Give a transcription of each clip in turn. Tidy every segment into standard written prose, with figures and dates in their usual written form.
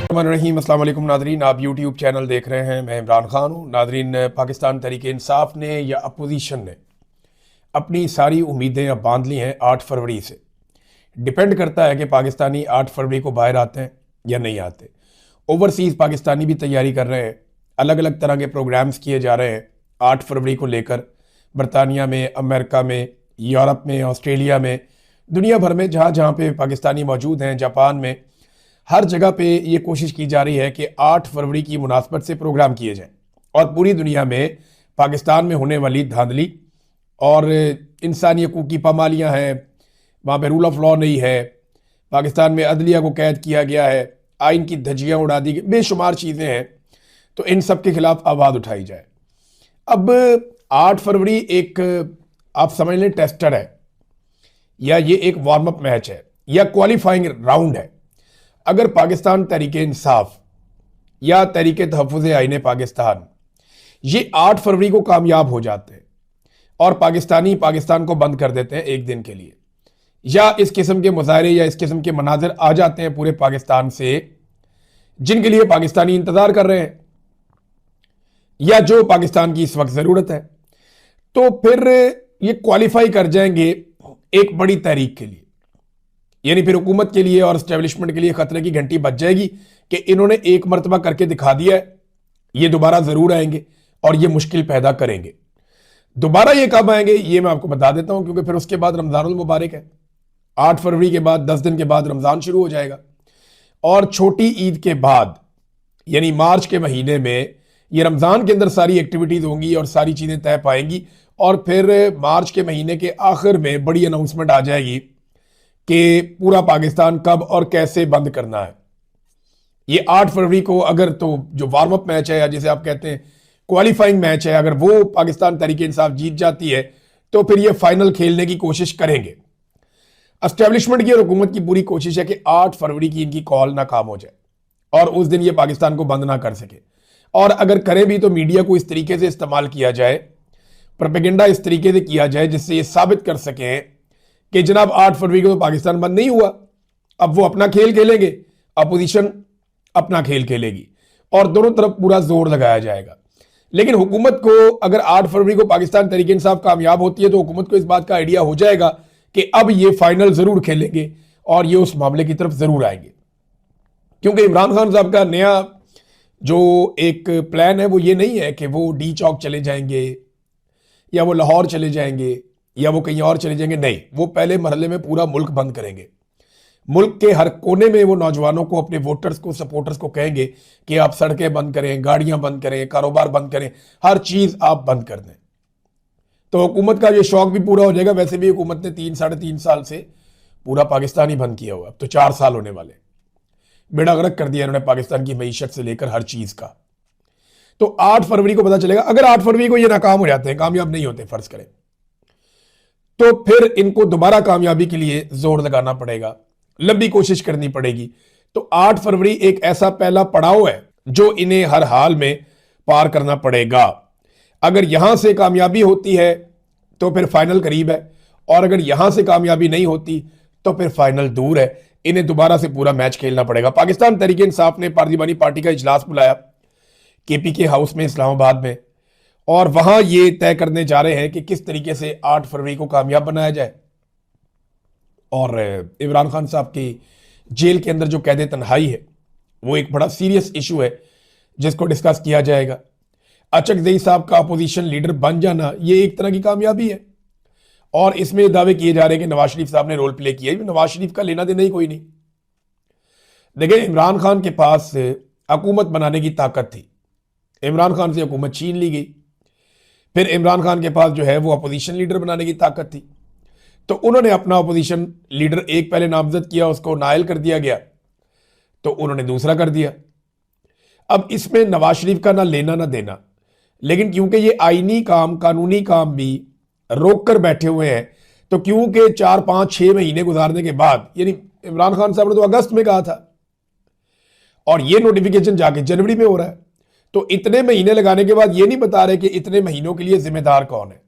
रहीम अस्सलाम वालेकुम नादरीन, आप यूट्यूब चैनल देख रहे हैं। मैं इमरान खान हूँ। नादरीन, पाकिस्तान तहरीक इंसाफ ने या अपोजिशन ने अपनी सारी उम्मीदें अब बांध ली हैं 8 फरवरी से। डिपेंड करता है कि पाकिस्तानी 8 फरवरी को बाहर आते हैं या नहीं आते। ओवरसीज़ पाकिस्तानी भी तैयारी कर रहे हैं, अलग अलग तरह के प्रोग्राम्स किए जा रहे हैं 8 फरवरी को लेकर। बरतानिया में, अमेरिका में, यूरोप में, ऑस्ट्रेलिया में, दुनिया भर में जहाँ जहाँ पे पाकिस्तानी मौजूद हैं, जापान में, हर जगह पे ये कोशिश की जा रही है कि 8 फरवरी की मुनासबत से प्रोग्राम किए जाएं और पूरी दुनिया में पाकिस्तान में होने वाली धांधली और इंसानी हकूक़ की पामालियाँ हैं, वहाँ पे रूल ऑफ लॉ नहीं है, पाकिस्तान में अदलिया को कैद किया गया है, आइन की धज्जियाँ उड़ा दी गई, बेशुमार चीज़ें हैं, तो इन सब के खिलाफ आवाज़ उठाई जाए। अब 8 फरवरी एक आप समझ लें टेस्टर है, या ये एक वार्म अप मैच है, या क्वालिफाइंग राउंड है। अगर पाकिस्तान तहरीक इंसाफ या तहरीक तहफ़्फ़ुज़ आईन पाकिस्तान ये 8 फरवरी को कामयाब हो जाते हैं और पाकिस्तान को बंद कर देते हैं एक दिन के लिए, या इस किस्म के मुजाहरे या इस किस्म के मनाजिर आ जाते हैं पूरे पाकिस्तान से जिनके लिए पाकिस्तानी इंतज़ार कर रहे हैं या जो पाकिस्तान की इस वक्त ज़रूरत है, तो फिर ये क्वालिफाई कर जाएंगे एक बड़ी तहरीक के लिए। यानी फिर हुकूमत के लिए और एस्टेब्लिशमेंट के लिए खतरे की घंटी बज जाएगी कि इन्होंने एक मरतबा करके दिखा दिया है, ये दोबारा ज़रूर आएंगे और ये मुश्किल पैदा करेंगे। दोबारा ये कब आएंगे ये मैं आपको बता देता हूं, क्योंकि फिर उसके बाद रमज़ानुल मुबारक है। 8 फरवरी के बाद 10 दिन के बाद रमज़ान शुरू हो जाएगा और छोटी ईद के बाद यानी मार्च के महीने में ये रमज़ान के अंदर सारी एक्टिविटीज़ होंगी और सारी चीज़ें तय पाएंगी और फिर मार्च के महीने के आखिर में बड़ी अनाउंसमेंट आ जाएगी कि पूरा पाकिस्तान कब और कैसे बंद करना है। ये 8 फरवरी को अगर तो जो वार्म अप मैच है या जिसे आप कहते हैं क्वालिफाइंग मैच है, अगर वो पाकिस्तान तहरीक इंसाफ जीत जाती है तो फिर ये फाइनल खेलने की कोशिश करेंगे। एस्टेब्लिशमेंट की और हुकूमत की पूरी कोशिश है कि 8 फरवरी की इनकी कॉल नाकाम हो जाए और उस दिन ये पाकिस्तान को बंद ना कर सके। और अगर करें भी तो मीडिया को इस तरीके से इस्तेमाल किया जाए, प्रोपेगेंडा इस तरीके से किया जाए जिससे ये साबित कर सकें कि जनाब 8 फरवरी को तो पाकिस्तान बंद नहीं हुआ, अब वो अपना खेल खेलेंगे, अपोजिशन अपना खेल खेलेगी और दोनों तरफ पूरा जोर लगाया जाएगा। लेकिन हुकूमत को अगर 8 फरवरी को पाकिस्तान तहरीक इंसाफ कामयाब होती है तो हुकूमत को इस बात का आइडिया हो जाएगा कि अब ये फाइनल जरूर खेलेंगे और ये उस मामले की तरफ जरूर आएंगे। क्योंकि इमरान खान साहब का नया जो एक प्लान है वो ये नहीं है कि वो डी चौक चले जाएंगे या वो लाहौर चले जाएंगे या वो कहीं और चले जाएंगे। नहीं, वो पहले मरहले में पूरा मुल्क बंद करेंगे। मुल्क के हर कोने में वो नौजवानों को, अपने वोटर्स को, सपोर्टर्स को कहेंगे कि आप सड़कें बंद करें, गाड़ियां बंद करें, कारोबार बंद करें, हर चीज आप बंद कर दें। तो हुकूमत का ये शौक भी पूरा हो जाएगा। वैसे भी हुकूमत ने 3-3.5 साल से पूरा पाकिस्तान ही बंद किया हुआ, अब तो 4 साल होने वाले। बेड़ा गर्क कर दिया इन्होंने पाकिस्तान की मईशत से लेकर हर चीज का। तो 8 फरवरी को पता चलेगा। अगर 8 फरवरी को ये नाकाम हो जाते हैं, कामयाब नहीं होते फर्ज करें, तो फिर इनको दोबारा कामयाबी के लिए जोर लगाना पड़ेगा, लंबी कोशिश करनी पड़ेगी। तो 8 फरवरी एक ऐसा पहला पड़ाव है जो इन्हें हर हाल में पार करना पड़ेगा। अगर यहां से कामयाबी होती है तो फिर फाइनल करीब है, और अगर यहां से कामयाबी नहीं होती तो फिर फाइनल दूर है। इन्हें दोबारा से पूरा मैच खेलना पड़ेगा। पाकिस्तान तहरीक इंसाफ ने पार्लिमानी पार्टी का इजलास बुलाया KPK हाउस में इस्लामाबाद में, और वहां ये तय करने जा रहे हैं कि किस तरीके से 8 फरवरी को कामयाब बनाया जाए। और इमरान खान साहब की जेल के अंदर जो कैद तन्हाई है वो एक बड़ा सीरियस इशू है जिसको डिस्कस किया जाएगा। अचकज़ई साहब का अपोजिशन लीडर बन जाना ये एक तरह की कामयाबी है, और इसमें दावे किए जा रहे हैं कि नवाज शरीफ साहब ने रोल प्ले किया। नवाज शरीफ का लेना देना ही कोई नहीं। देखिए, इमरान खान के पास हुकूमत बनाने की ताकत थी, इमरान खान से हुकूमत छीन ली गई। फिर इमरान खान के पास जो है वो अपोजिशन लीडर बनाने की ताकत थी, तो उन्होंने अपना अपोजिशन लीडर एक पहले नामजद किया, उसको नायल कर दिया गया, तो उन्होंने दूसरा कर दिया। अब इसमें नवाज शरीफ का ना लेना ना देना, लेकिन क्योंकि ये आईनी काम, कानूनी काम भी रोक कर बैठे हुए हैं, तो क्योंकि 4-5-6 महीने गुजारने के बाद, यानी इमरान खान साहब ने तो अगस्त में कहा था और ये नोटिफिकेशन जाके जनवरी में हो रहा है, तो इतने महीने लगाने के बाद ये नहीं बता रहे कि इतने महीनों के लिए जिम्मेदार कौन है।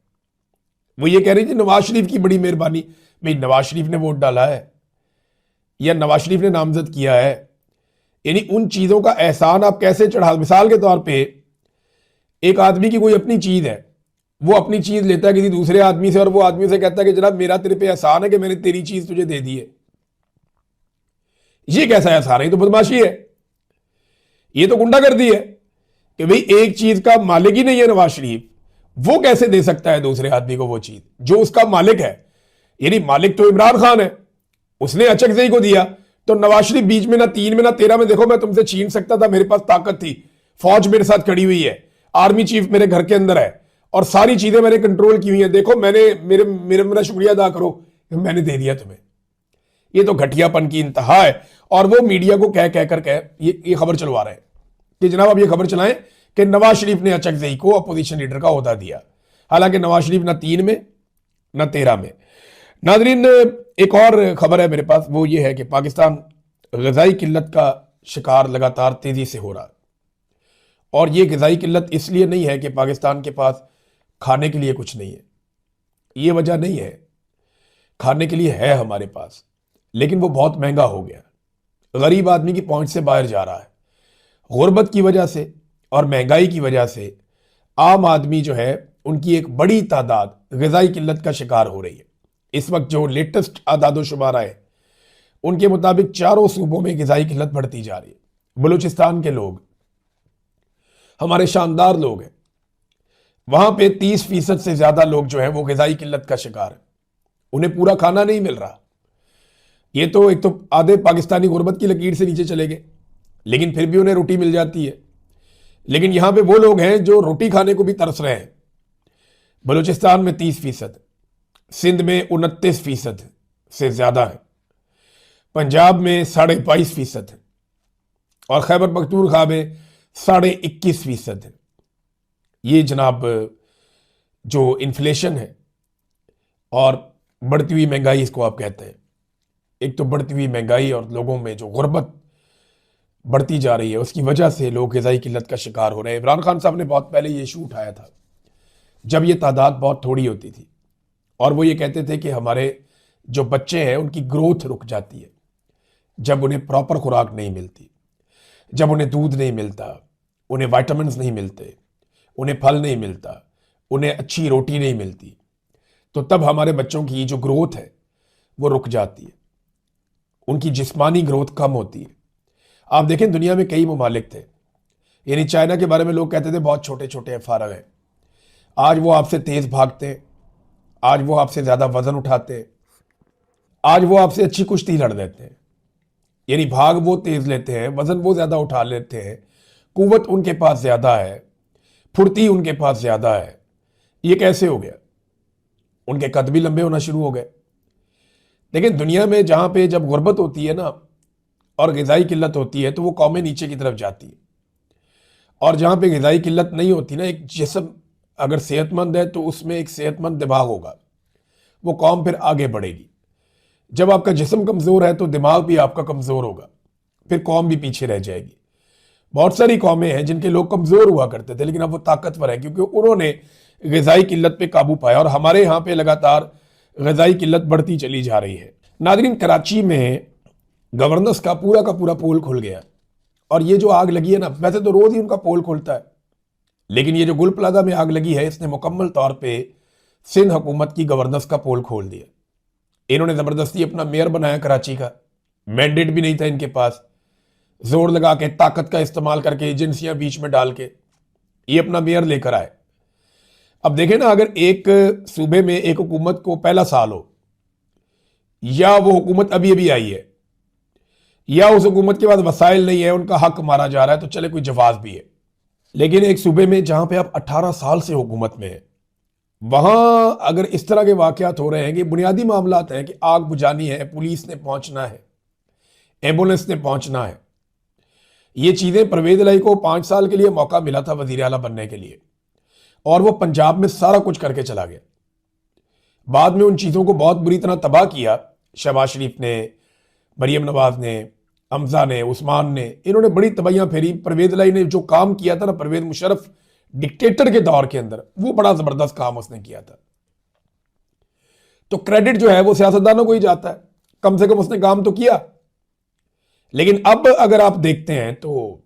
वो ये कह रही थी नवाज शरीफ की बड़ी मेहरबानी। भाई, नवाज शरीफ ने वोट डाला है या नवाज शरीफ ने नामजद किया है यानी उन चीजों का एहसान आप कैसे चढ़ा, मिसाल के तौर पे एक आदमी की कोई अपनी चीज है, वो अपनी चीज लेता है किसी दूसरे आदमी से और वो आदमी से कहता है कि जनाब मेरा तेरे पे एहसान है कि मैंने तेरी चीज तुझे दे दी है। ये कैसा एहसान है? ये तो बदमाशी है, ये तो गुंडागर्दी है कि भाई एक चीज का मालिक ही नहीं है नवाज शरीफ, वो कैसे दे सकता है दूसरे आदमी को वो चीज जो उसका मालिक है। यानी मालिक तो इमरान खान है, उसने अचकजई को दिया, तो नवाज शरीफ बीच में ना 3 में ना 13 में, देखो मैं तुमसे छीन सकता था, मेरे पास ताकत थी, फौज मेरे साथ खड़ी हुई है, आर्मी चीफ मेरे घर के अंदर है और सारी चीजें मैंने कंट्रोल की हुई है, देखो मैंने मेरे मेरे मेरा शुक्रिया अदा करो, मैंने दे दिया तुम्हें। ये तो घटियापन की इंतहा है। और वो मीडिया को कह कह कर ये खबर चलवा रहे हैं कि जनाब अब ये खबर चलाएं कि नवाज शरीफ ने अचकजई को अपोजिशन लीडर का ओहदा दिया, हालांकि नवाज शरीफ ना 3 में ना 13 में। नाजरीन, एक और खबर है मेरे पास, वो ये है कि पाकिस्तान ग़िज़ाई किल्लत का शिकार लगातार तेजी से हो रहा है। और ये ग़िज़ाई किल्लत इसलिए नहीं है कि पाकिस्तान के पास खाने के लिए कुछ नहीं है, ये वजह नहीं है। खाने के लिए है हमारे पास, लेकिन वो बहुत महंगा हो गया, गरीब आदमी की पहुंच से बाहर जा रहा है। गुर्बत की वजह से और महंगाई की वजह से आम आदमी जो है उनकी एक बड़ी तादाद ग़िज़ाई किल्लत का शिकार हो रही है। इस वक्त जो लेटेस्ट आदादो शुमारा है उनके मुताबिक चारों सूबों में ग़िज़ाई किल्लत बढ़ती जा रही है। बलूचिस्तान के लोग हमारे शानदार लोग हैं, वहां पे 30% से ज्यादा लोग जो है वो ग़िज़ाई किल्लत का शिकार है, उन्हें पूरा खाना नहीं मिल रहा। ये तो एक तो आधे पाकिस्तानी गुर्बत की लकीर से नीचे चले गए, लेकिन फिर भी उन्हें रोटी मिल जाती है। लेकिन यहां पे वो लोग हैं जो रोटी खाने को भी तरस रहे हैं। बलूचिस्तान में 30%, सिंध में 29% से ज्यादा है, पंजाब में 22.5% है और खैबर पख्तूनख्वा में 21.5% है। ये जनाब जो इन्फ्लेशन है और बढ़ती हुई महंगाई इसको आप कहते हैं। एक तो बढ़ती हुई महंगाई और लोगों में जो गुर्बत बढ़ती जा रही है उसकी वजह से लोग ग़िज़ाई किल्लत का शिकार हो रहे हैं। इमरान खान साहब ने बहुत पहले ये इशू उठाया था जब ये तादाद बहुत थोड़ी होती थी, और वो ये कहते थे कि हमारे जो बच्चे हैं उनकी ग्रोथ रुक जाती है जब उन्हें प्रॉपर खुराक नहीं मिलती, जब उन्हें दूध नहीं मिलता, उन्हें विटामिन्स नहीं मिलते, उन्हें फल नहीं मिलता, उन्हें अच्छी रोटी नहीं मिलती, तो तब हमारे बच्चों की जो ग्रोथ है वो रुक जाती है, उनकी जिस्मानी ग्रोथ कम होती है। आप देखें दुनिया में कई ममालिक थे, यानी चाइना के बारे में लोग कहते थे बहुत छोटे छोटे हैं, फारग हैं, आज वो आपसे तेज भागते हैं, आज वो आपसे ज्यादा वजन उठाते हैं, आज वो आपसे अच्छी कुश्ती लड़ देते हैं। यानी भाग वो तेज लेते हैं, वजन वो ज्यादा उठा लेते हैं, कुव्वत उनके पास ज्यादा है, फुर्ती उनके पास ज्यादा है। ये कैसे हो गया? उनके कद भी लंबे होना शुरू हो गए। लेकिन दुनिया में जहां पे जब गुर्बत होती है ना और ग़िज़ाई किल्लत होती है तो वो कौमें नीचे की तरफ जाती है, और जहां पे ग़िज़ाई किल्लत नहीं होती ना, एक जिस्म अगर सेहतमंद है तो उसमें एक सेहतमंद दिमाग होगा, वो कौम फिर आगे बढ़ेगी। जब आपका जिस्म कमज़ोर है तो दिमाग भी आपका कमज़ोर होगा, फिर कौम भी पीछे रह जाएगी। बहुत सारी कौमें हैं जिनके लोग कमज़ोर हुआ करते थे लेकिन अब वो ताकतवर है क्योंकि उन्होंने ग़िज़ाई किल्लत पे काबू पाया, और हमारे यहाँ पे लगातार ग़िज़ाई किल्लत बढ़ती चली जा रही है। नाज़रीन, कराची में गवर्नर्स का पूरा पोल खुल गया, और ये जो आग लगी है ना, वैसे तो रोज़ ही उनका पोल खुलता है, लेकिन ये जो गुल प्लाजा में आग लगी है इसने मुकम्मल तौर पे सिंध हुकूमत की गवर्नर्स का पोल खोल दिया। इन्होंने ज़बरदस्ती अपना मेयर बनाया कराची का, मैंडेट भी नहीं था इनके पास, जोर लगा के ताकत का इस्तेमाल करके एजेंसियां बीच में डाल के ये अपना मेयर लेकर आए। अब देखें ना, अगर एक सूबे में एक हुकूमत को पहला साल हो, या वो हुकूमत अभी अभी आई है, या उस हुकूमत के पास वसाइल नहीं है, उनका हक मारा जा रहा है, तो चले कोई जवाब भी है। लेकिन एक सूबे में जहां पे आप 18 साल से हुकूमत में है, वहां अगर इस तरह के वाकयात हो रहे हैं कि बुनियादी मामलात हैं कि आग बुझानी है, पुलिस ने पहुंचना है, एम्बुलेंस ने पहुंचना है, ये चीजें परवेज इलाही को 5 साल के लिए मौका मिला था वजीर आला बनने के लिए, और वो पंजाब में सारा कुछ करके चला गया। बाद में उन चीजों को बहुत बुरी तरह तबाह किया शहबाज शरीफ ने, मरियम नवाज ने, हमजा ने, उस्मान ने, इन्होंने बड़ी तबाहियां फेरी। परवेज इलाही ने जो काम किया था ना, परवेज मुशर्रफ डिक्टेटर के दौर के अंदर, वो बड़ा जबरदस्त काम उसने किया था। तो क्रेडिट जो है वो सियासतदानों को ही जाता है, कम से कम उसने काम तो किया। लेकिन अब अगर आप देखते हैं तो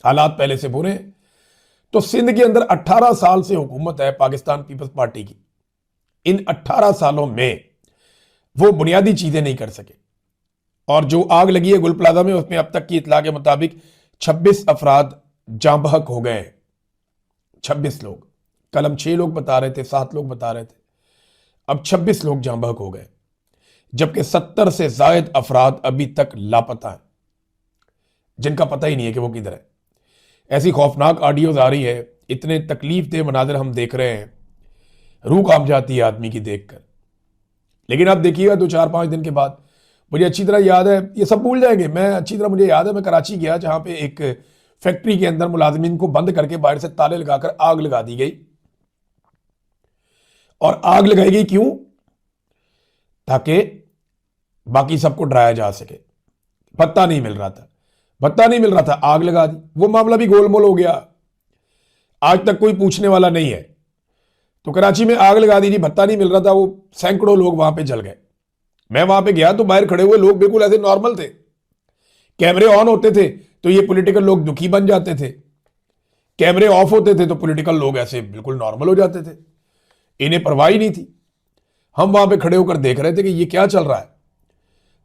हालात पहले से बुरे हैं। तो सिंध के अंदर 18 साल से हुकूमत है पाकिस्तान पीपल्स पार्टी की। इन 18 सालों में वो बुनियादी चीजें नहीं कर सके, और जो आग लगी है गुल प्लाजा में, उसमें अब तक की इतला के मुताबिक 26 अफराद जाँ बहक हो गए हैं। 26 लोग, कल हम 6 लोग बता रहे थे, 7 लोग बता रहे थे, अब 26 लोग जाँ बहक हो गए, जबकि 70 से जायद अफराद अभी तक लापता हैं, जिनका पता ही नहीं है कि वो किधर है। ऐसी खौफनाक ऑडियोज आ रही है, इतने तकलीफ दे मनाजर हम देख रहे हैं, रूह कांप जाती है आदमी की देखकर। लेकिन आप देखिएगा 2-4-5 दिन के बाद, मुझे अच्छी तरह याद है, ये सब भूल जाएंगे, मैं अच्छी तरह मुझे याद है, मैं कराची गया जहां पे एक फैक्ट्री के अंदर मुलाजिमीन को बंद करके बाहर से ताले लगाकर आग लगा दी गई। और आग लगाई गई क्यों? ताकि बाकी सबको डराया जा सके। भत्ता नहीं मिल रहा था, भत्ता नहीं मिल रहा था, आग लगा दी। वो मामला भी गोलमोल हो गया, आज तक कोई पूछने वाला नहीं है। तो कराची में आग लगा दी जी, भत्ता नहीं मिल रहा था, वो सैकड़ों लोग वहां पे जल गए। मैं वहां पे गया तो बाहर खड़े हुए लोग बिल्कुल ऐसे नॉर्मल थे, कैमरे ऑन होते थे तो ये पॉलिटिकल लोग दुखी बन जाते थे, कैमरे ऑफ होते थे तो पॉलिटिकल लोग ऐसे बिल्कुल नॉर्मल हो जाते थे, इन्हें परवाह ही नहीं थी। हम वहां पे खड़े होकर देख रहे थे कि ये क्या चल रहा है।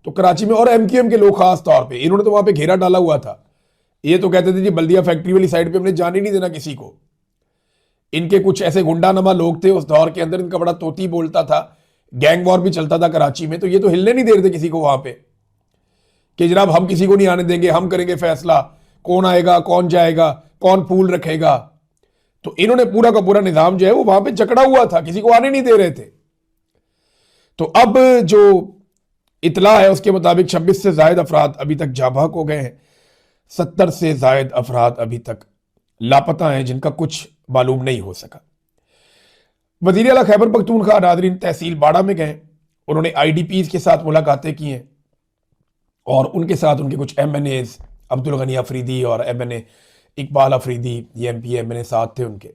तो कराची में, और एमक्यूएम के लोग खास तौर पे, इन्होंने तो वहां पे घेरा डाला हुआ था। ये तो कहते थे जी बल्दिया फैक्ट्री वाली साइड पे हमने जाने नहीं देना किसी को। इनके कुछ ऐसे गुंडानमा लोग थे उस दौर के अंदर, इनका बड़ा तोती बोलता था, गैंग वॉर भी चलता था कराची में, तो ये तो हिलने नहीं दे रहे थे किसी को वहां पे कि जनाब हम किसी को नहीं आने देंगे, हम करेंगे फैसला, कौन आएगा कौन जाएगा, कौन पूल रखेगा। तो इन्होंने पूरा का पूरा निजाम जो है वो वहां पे जकड़ा हुआ था, किसी को आने नहीं दे रहे थे। तो अब जो इतला है उसके मुताबिक 26 से जायद अफराद अभी तक जाँ बहक हो गए हैं, 70 से जायद अफराद अभी तक लापता हैं, जिनका कुछ मालूम नहीं हो सका। वजीर आला खैबर पख्तूनख्वा नादरीन तहसील बाड़ा में गए, उन्होंने IDPs के साथ मुलाकातें की हैं और उनके साथ उनके कुछ MNAs, अब्दुल गनी अफरीदी और MNA इकबाल अफरीदी, ये MP MNA साथ थे, उनके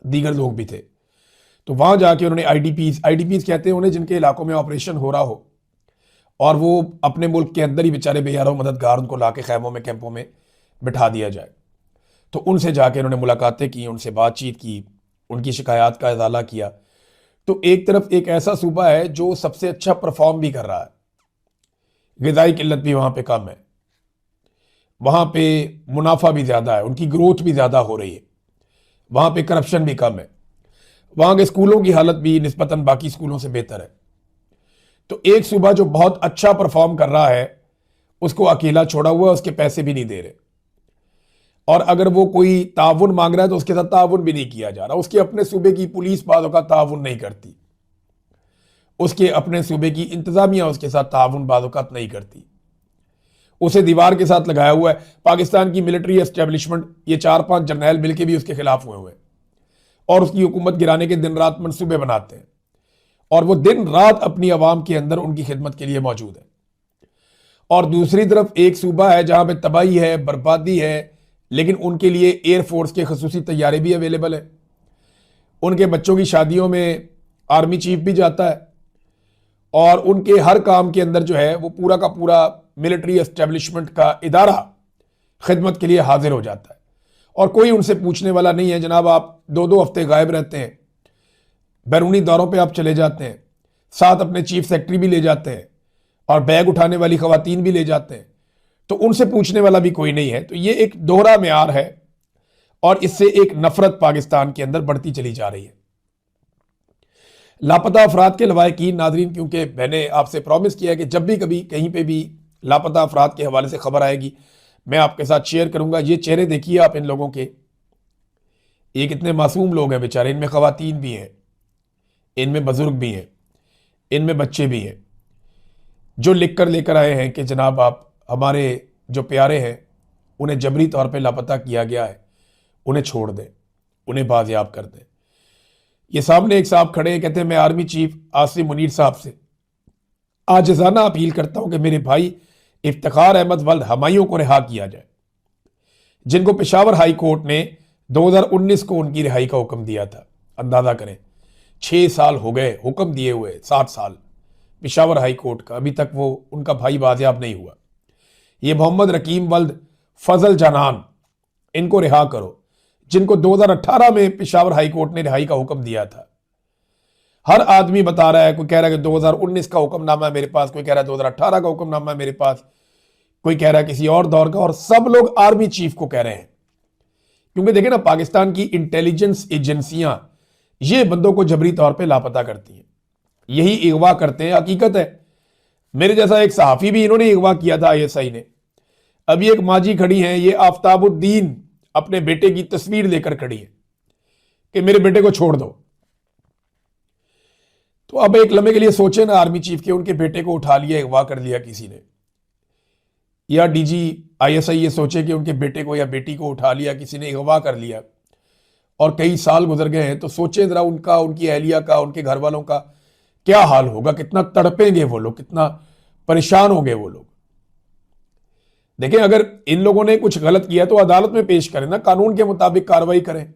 दीगर लोग भी थे। तो वहां जाके उन्होंने IDPs कहते हैं उन्हें जिनके इलाकों में ऑपरेशन हो रहा हो और वो अपने मुल्क के अंदर ही बेचारे बेयारो मददगार, उनको लाके खैमों में कैंपों में बिठा दिया जाए। तो उनसे जाके उन्होंने मुलाकातें की, उनसे बातचीत की, उनकी शिकायत का इजाला किया। तो एक तरफ एक ऐसा सूबा है जो सबसे अच्छा परफॉर्म भी कर रहा है, ग़िज़ाई किल्लत भी वहाँ पे कम है, वहाँ पे मुनाफा भी ज़्यादा है, उनकी ग्रोथ भी ज़्यादा हो रही है, वहाँ पे करप्शन भी कम है, वहाँ के स्कूलों की हालत भी निस्बतन बाकी स्कूलों से बेहतर है। तो एक सूबा जो बहुत अच्छा परफॉर्म कर रहा है उसको अकेला छोड़ा हुआ है, उसके पैसे भी नहीं दे रहे, और अगर वो कोई ताउन मांग रहा है तो उसके साथ ताउन भी नहीं किया जा रहा। उसके अपने सूबे की पुलिस बाज़ों का ताउन नहीं करती, उसके अपने सूबे की इंतजामिया उसके साथ ताउन बाज़ों का नहीं करती, उसे दीवार के साथ लगाया हुआ है। पाकिस्तान की मिलिट्री एस्टेब्लिशमेंट, ये 4-5 जर्नैल मिलके भी उसके खिलाफ हुए हुए और उसकी हुकूमत गिराने के दिन रात मंसूबे बनाते हैं, और वो दिन रात अपनी आवाम के अंदर उनकी खिदमत के लिए मौजूद है। और दूसरी तरफ एक सूबा है जहां पे तबाही है, बर्बादी है, लेकिन उनके लिए एयरफोर्स के खसूसी तैयारे भी अवेलेबल है, उनके बच्चों की शादियों में आर्मी चीफ भी जाता है, और उनके हर काम के अंदर जो है वो पूरा का पूरा मिलिट्री एस्टेब्लिशमेंट का इदारा खिदमत के लिए हाजिर हो जाता है, और कोई उनसे पूछने वाला नहीं है। जनाब आप 2-2 हफ्ते गायब रहते हैं, बैरूनी दौरों पे आप चले जाते हैं, साथ अपने चीफ सेक्रेटरी भी ले जाते हैं और बैग उठाने वाली खवातीन भी ले जाते हैं, तो उनसे पूछने वाला भी कोई नहीं है। तो ये एक दोहरा म्यार है और इससे एक नफरत पाकिस्तान के अंदर बढ़ती चली जा रही है। लापता अफराद के लवाहिकीन नाजरीन, क्योंकि मैंने आपसे प्रॉमिस किया है कि जब भी कभी कहीं पे भी लापता अफराद के हवाले से खबर आएगी मैं आपके साथ शेयर करूंगा। ये चेहरे देखिए आप इन लोगों के, ये कितने मासूम लोग हैं बेचारे, इनमें खवातीन भी हैं, इनमें बुजुर्ग भी हैं, इनमें बच्चे भी हैं, जो लिख कर लेकर आए हैं कि जनाब आप हमारे जो प्यारे हैं उन्हें जबरी तौर पे लापता किया गया है, उन्हें छोड़ दें, उन्हें बाजियाब कर दें। ये सामने एक साहब खड़े हैं, कहते हैं मैं आर्मी चीफ आसिम मुनीर साहब से आजिज़ाना अपील करता हूं कि मेरे भाई इफ्तिखार अहमद वल्द हमायूं को रिहा किया जाए, जिनको पेशावर हाई कोर्ट ने 2019 को उनकी रिहाई का हुक्म दिया था। अंदाजा करें 6 साल हो गए हुक्म दिए हुए, 7 साल पेशावर हाई कोर्ट का, अभी तक वो उनका भाई बाजियाब नहीं हुआ। ये मोहम्मद रकीम वल्द फजल जनान, इनको रिहा करो, जिनको 2018 में पेशावर हाई कोर्ट ने रिहाई का हुक्म दिया था। हर आदमी बता रहा है, कोई कह रहा है कि 2019 का हुक्मनामा है मेरे पास, कोई कह रहा है 2018 का हुक्मनामा है मेरे पास, कोई कह रहा है किसी और दौर का, और सब लोग आर्मी चीफ को कह रहे हैं। क्योंकि देखें ना, पाकिस्तान की इंटेलिजेंस एजेंसियां ये बंदों को जबरी तौर पे लापता करती हैं, यही अगवा करते हैं। हकीकत है, मेरे जैसा एक सहाफी भी इन्होंने अगवा किया था ISI ने। अभी एक माजी खड़ी हैं, ये आफ्ताबुद्दीन, अपने बेटे की तस्वीर लेकर खड़ी है कि मेरे बेटे को छोड़ दो। तो अब एक लम्हे के लिए सोचे ना आर्मी चीफ के, उनके बेटे को उठा लिया, अगवा कर लिया किसी ने, या DG ISI ये सोचे कि उनके बेटे को या बेटी को उठा लिया किसी ने, अगवा कर लिया, और कई साल गुजर गए हैं। तो सोचे जरा उनका, उनकी अहलिया का, उनके घर वालों का क्या हाल होगा, कितना तड़पेंगे वो लोग, कितना परेशान होंगे वो लोग। देखें, अगर इन लोगों ने कुछ गलत किया तो अदालत में पेश करें ना, कानून के मुताबिक कार्रवाई करें।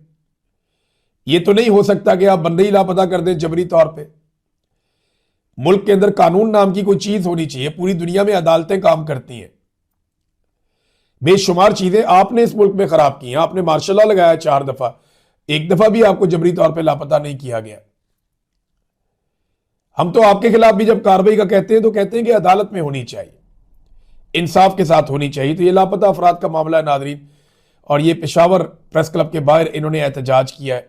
यह तो नहीं हो सकता कि आप बंदे ही लापता कर दें जबरी तौर पे। मुल्क के अंदर कानून नाम की कोई चीज होनी चाहिए। पूरी दुनिया में अदालतें काम करती हैं। बेशुमार चीजें आपने इस मुल्क में खराब की हैं। आपने मार्शल लॉ लगाया 4 दफा, एक दफा भी आपको जबरी तौर पे लापता नहीं किया गया। हम तो आपके खिलाफ भी जब कार्रवाई का कहते हैं तो कहते हैं कि अदालत में होनी चाहिए, इंसाफ के साथ होनी चाहिए। तो ये लापता अफराद का मामला है नादरीन, और ये पेशावर प्रेस क्लब के बाहर इन्होंने एहतजाज किया है।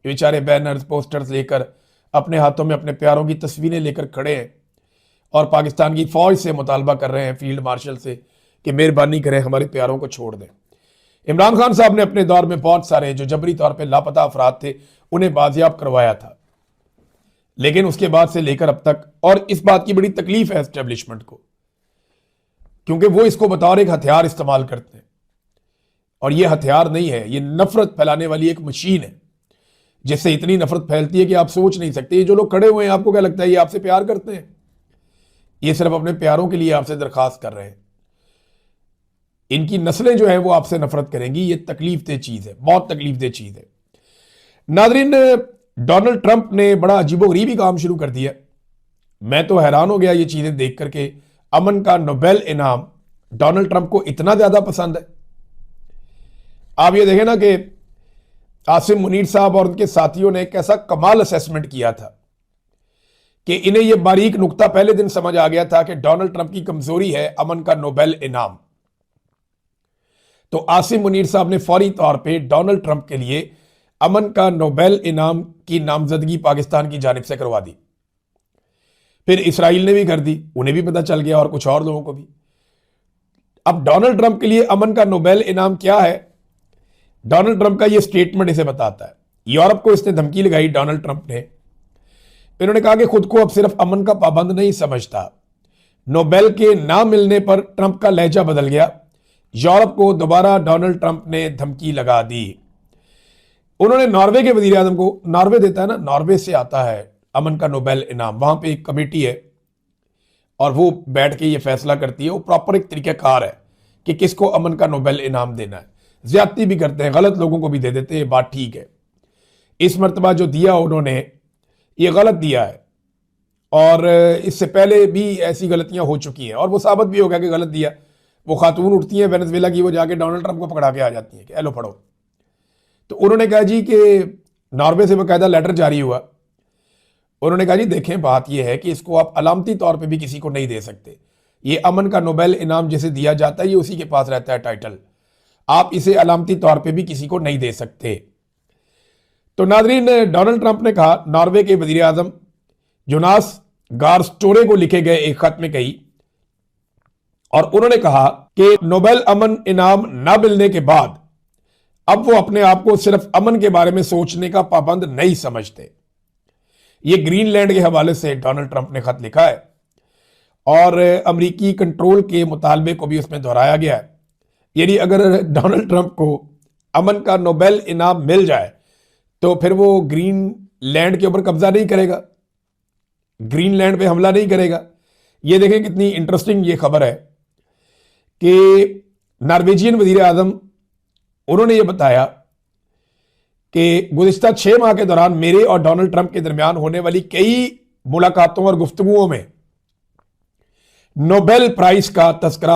बेचारे बैनर्स, पोस्टर्स लेकर, अपने हाथों में अपने प्यारों की तस्वीरें लेकर खड़े हैं और पाकिस्तान की फौज से मुतालबा कर रहे हैं, फील्ड मार्शल से, कि मेहरबानी करें, हमारे प्यारों को छोड़ दें। इमरान खान साहब ने अपने दौर में बहुत सारे जो जबरी तौर पे लापता अफराद थे उन्हें बाजियाब करवाया था, लेकिन उसके बाद से लेकर अब तक, और इस बात की बड़ी तकलीफ है एस्टेब्लिशमेंट को, क्योंकि वो इसको बतौर एक हथियार इस्तेमाल करते हैं, और ये हथियार नहीं है, ये नफरत फैलाने वाली एक मशीन है, जिससे इतनी नफरत फैलती है कि आप सोच नहीं सकते। ये जो लोग खड़े हुए हैं, आपको क्या लगता है ये आपसे प्यार करते हैं? ये सिर्फ अपने प्यारों के लिए आपसे दरखास्त कर रहे हैं। इनकी नस्लें जो है वो आपसे नफरत करेंगी। ये तकलीफदेह चीज है, बहुत तकलीफदेह चीज है। नादरीन, डोनाल्ड ट्रंप ने बड़ा अजीबोगरीबी काम शुरू कर दिया। मैं तो हैरान हो गया ये चीजें देख करके। अमन का नोबेल इनाम डोनाल्ड ट्रंप को इतना ज्यादा पसंद है। आप ये देखें ना कि आसिम मुनीर साहब और उनके साथियों ने कैसा कमाल असेसमेंट किया था कि इन्हें यह बारीक नुक्ता पहले दिन समझ आ गया था कि डोनाल्ड ट्रंप की कमजोरी है अमन का नोबेल इनाम। तो आसिम मुनीर साहब ने फौरी तौर पे डोनाल्ड ट्रंप के लिए अमन का नोबेल इनाम की नामजदगी पाकिस्तान की जानिब से करवा दी। फिर इसराइल ने भी कर दी, उन्हें भी पता चल गया, और कुछ और लोगों को भी। अब डोनाल्ड ट्रंप के लिए अमन का नोबेल इनाम क्या है? डोनाल्ड ट्रंप का यह स्टेटमेंट इसे बताता है। यूरोप को इसने धमकी लगाई डोनाल्ड ट्रंप ने। इन्होंने कहा कि खुद को अब सिर्फ अमन का पाबंद नहीं समझता। नोबेल के ना मिलने पर ट्रंप का लहजा बदल गया। यूरोप को दोबारा डोनाल्ड ट्रंप ने धमकी लगा दी। उन्होंने नॉर्वे के वजीर आजम को, नॉर्वे देता है ना, नॉर्वे से आता है अमन का नोबेल इनाम, वहां पे एक कमेटी है और वो बैठ के ये फैसला करती है। वो प्रॉपर एक तरीकाकार है कि किसको अमन का नोबेल इनाम देना है। ज्यादती भी करते हैं, गलत लोगों को भी दे देते हैं, बात ठीक है। इस मरतबा जो दिया उन्होंने, ये गलत दिया है, और इससे पहले भी ऐसी गलतियां हो चुकी हैं और वो साबित भी हो गया कि गलत दिया। वो खातून उठती हैं वेनेजुएला की, वो जाके डोनाल्ड ट्रंप को पकड़ा के आ जाती हैं कि एलो पढ़ो। तो उन्होंने कहा जी कि नॉर्वे से बाकायदा लेटर जारी हुआ। उन्होंने कहा जी देखें, बात यह है कि इसको आप अलामती तौर पे भी किसी को नहीं दे सकते। ये अमन का नोबेल इनाम जिसे दिया जाता है ये उसी के पास रहता है टाइटल, आप इसे अलामती तौर पे भी किसी को नहीं दे सकते। तो नादरीन, डोनाल्ड ट्रंप ने कहा, नॉर्वे के वजीर आजम जोनास गार स्टोरे को लिखे गए एक खत में कही, और उन्होंने कहा कि नोबेल अमन इनाम न मिलने के बाद अब वो अपने आप को सिर्फ अमन के बारे में सोचने का पाबंद नहीं समझते। ये ग्रीनलैंड के हवाले से डोनाल्ड ट्रंप ने खत लिखा है और अमेरिकी कंट्रोल के मुतालबे को भी उसमें दोहराया गया है। यानी अगर डोनाल्ड ट्रंप को अमन का नोबेल इनाम मिल जाए तो फिर वो ग्रीनलैंड के ऊपर कब्जा नहीं करेगा, ग्रीनलैंड पे हमला नहीं करेगा। ये देखें कितनी इंटरेस्टिंग ये खबर है कि नॉर्वेजियन वजीर आजम, उन्होंने ये बताया कि गुज़िश्ता 6 माह के दौरान मेरे और डोनाल्ड ट्रंप के दरमियान होने वाली कई मुलाकातों और गुफ्तगुओं में नोबेल प्राइज का तस्करा